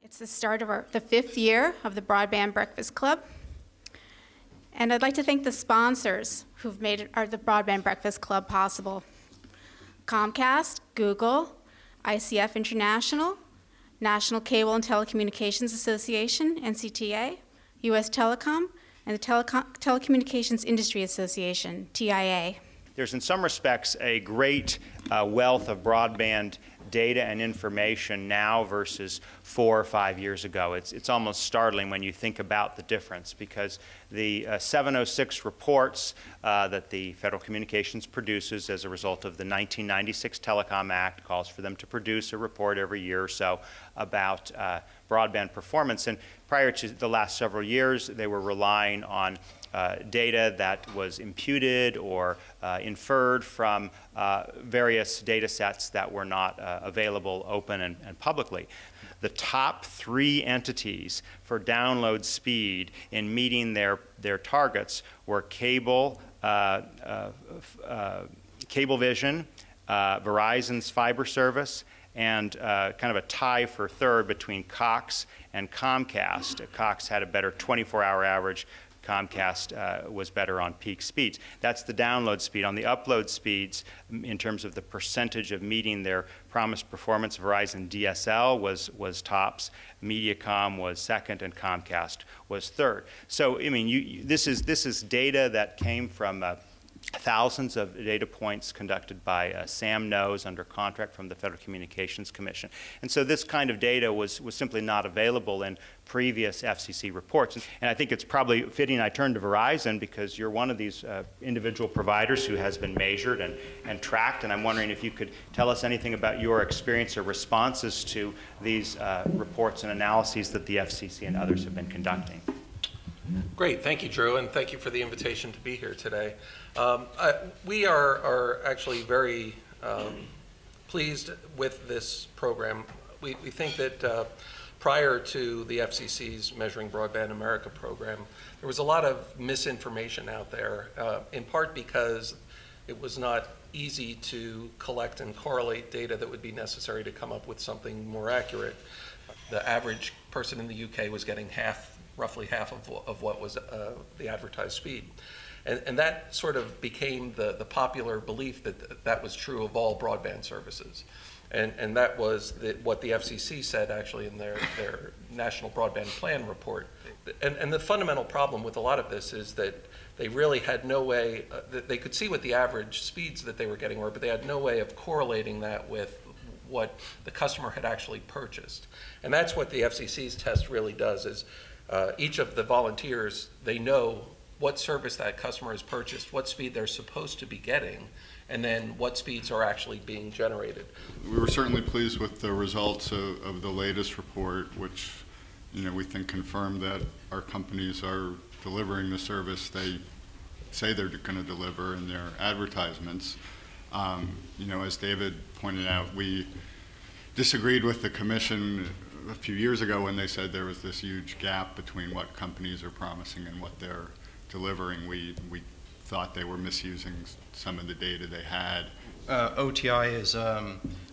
It's the start of the 5th year of the Broadband Breakfast Club. And I'd like to thank the sponsors who've made the Broadband Breakfast Club possible. Comcast, Google, ICF International, National Cable and Telecommunications Association, NCTA, US Telecom, and the Telecommunications Industry Association, TIA. There's in some respects a great wealth of broadband data and information now versus 4 or 5 years ago. It's almost startling when you think about the difference, because the 706 reports that the Federal Communications produces as a result of the 1996 Telecom Act calls for them to produce a report every year or so about broadband performance. And prior to the last several years, they were relying on data that was imputed or inferred from various data sets that were not available open and publicly. The top 3 entities for download speed in meeting their targets were Cablevision, Verizon's fiber service, and kind of a tie for third between Cox and Comcast. Cox had a better 24-hour average. Comcast was better on peak speeds. That's the download speed. On the upload speeds, in terms of the percentage of meeting their promised performance, Verizon DSL was tops, Mediacom was second, and Comcast was third. So, I mean, this is data that came from thousands of data points conducted by Sam Knows under contract from the Federal Communications Commission. And so this kind of data was simply not available in previous FCC reports. And I think it's probably fitting I turn to Verizon, because you're one of these individual providers who has been measured and tracked, and I'm wondering if you could tell us anything about your experience or responses to these reports and analyses that the FCC and others have been conducting. Great, thank you, Drew, and thank you for the invitation to be here today. We are actually very pleased with this program. We think that prior to the FCC's Measuring Broadband America program, there was a lot of misinformation out there, in part because it was not easy to collect and correlate data that would be necessary to come up with something more accurate. The average person in the UK was getting roughly half of what was the advertised speed. And that sort of became the popular belief that that was true of all broadband services. And that was what the FCC said actually in their National Broadband Plan report. And the fundamental problem with a lot of this is that they really had no way, they could see what the average speeds that they were getting were, but they had no way of correlating that with what the customer had actually purchased. And that's what the FCC's test really does, is each of the volunteers, they know what service that customer has purchased, what speed they're supposed to be getting, and then what speeds are actually being generated. We were certainly pleased with the results of the latest report, which we think confirmed that our companies are delivering the service they say they're going to deliver in their advertisements. As David pointed out, we disagreed with the Commission a few years ago when they said there was this huge gap between what companies are promising and what they're delivering. We thought they were misusing some of the data they had. OTI is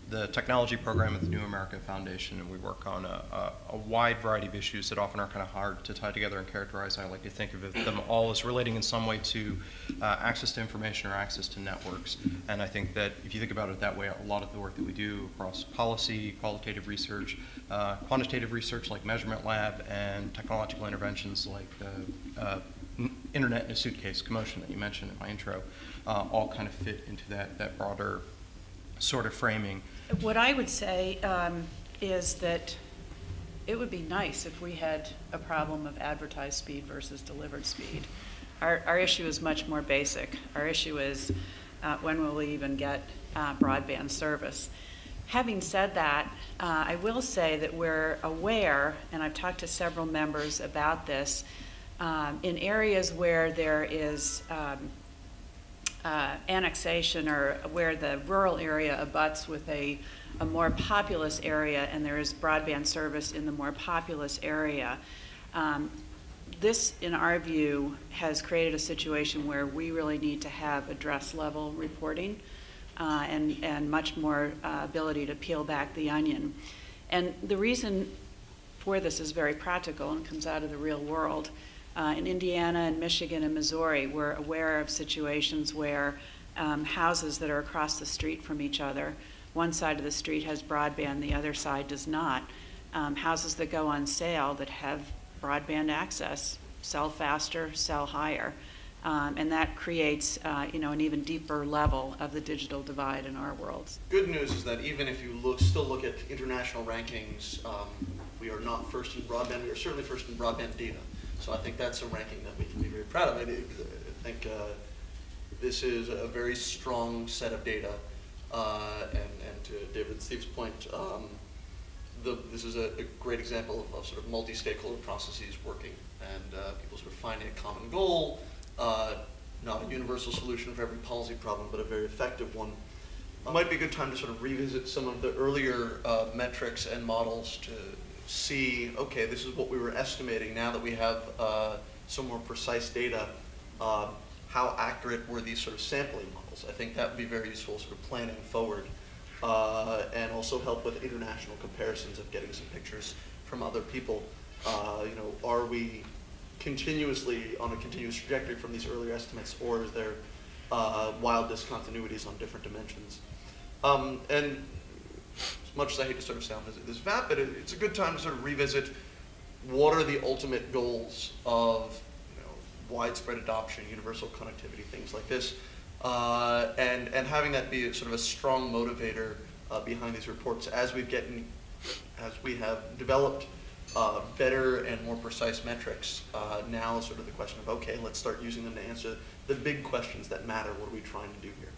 the technology program at the New America Foundation, and we work on a wide variety of issues that often are kind of hard to tie together and characterize. I like to think of them all as relating in some way to access to information or access to networks. And I think that if you think about it that way, a lot of the work that we do across policy, qualitative research, quantitative research like Measurement Lab, and technological interventions like Internet in a Suitcase, Commotion, that you mentioned in my intro, all kind of fit into that broader sort of framing. What I would say is that it would be nice if we had a problem of advertised speed versus delivered speed. Our issue is much more basic. Our issue is when will we even get broadband service? Having said that, I will say that we're aware, and I've talked to several members about this, in areas where there is annexation, or where the rural area abuts with a more populous area and there is broadband service in the more populous area. This, in our view, has created a situation where we really need to have address level reporting and much more ability to peel back the onion. And the reason where this is very practical and comes out of the real world. In Indiana and Michigan and Missouri, we're aware of situations where houses that are across the street from each other, one side of the street has broadband, the other side does not. Houses that go on sale that have broadband access sell faster, sell higher. And that creates, an even deeper level of the digital divide in our worlds. Good news is that even if you still look at international rankings, we are not first in broadband. We are certainly first in broadband data. So I think that's a ranking that we can be very proud of. I think this is a very strong set of data. And to David and Steve's point, this is a great example of sort of multi-stakeholder processes working and people sort of finding a common goal. Not a universal solution for every policy problem, but a very effective one. It might be a good time to sort of revisit some of the earlier metrics and models to see, okay, this is what we were estimating. Now that we have some more precise data, how accurate were these sort of sampling models? I think that would be very useful sort of planning forward and also help with international comparisons of getting some pictures from other people. Are we continuously on a continuous trajectory from these earlier estimates, or is there wild discontinuities on different dimensions? And as much as I hate to sort of sound this vapid, it's a good time to sort of revisit what are the ultimate goals of widespread adoption, universal connectivity, things like this, and having that be sort of a strong motivator behind these reports as we have developed better and more precise metrics. Now is sort of the question of, okay, let's start using them to answer the big questions that matter. What are we trying to do here?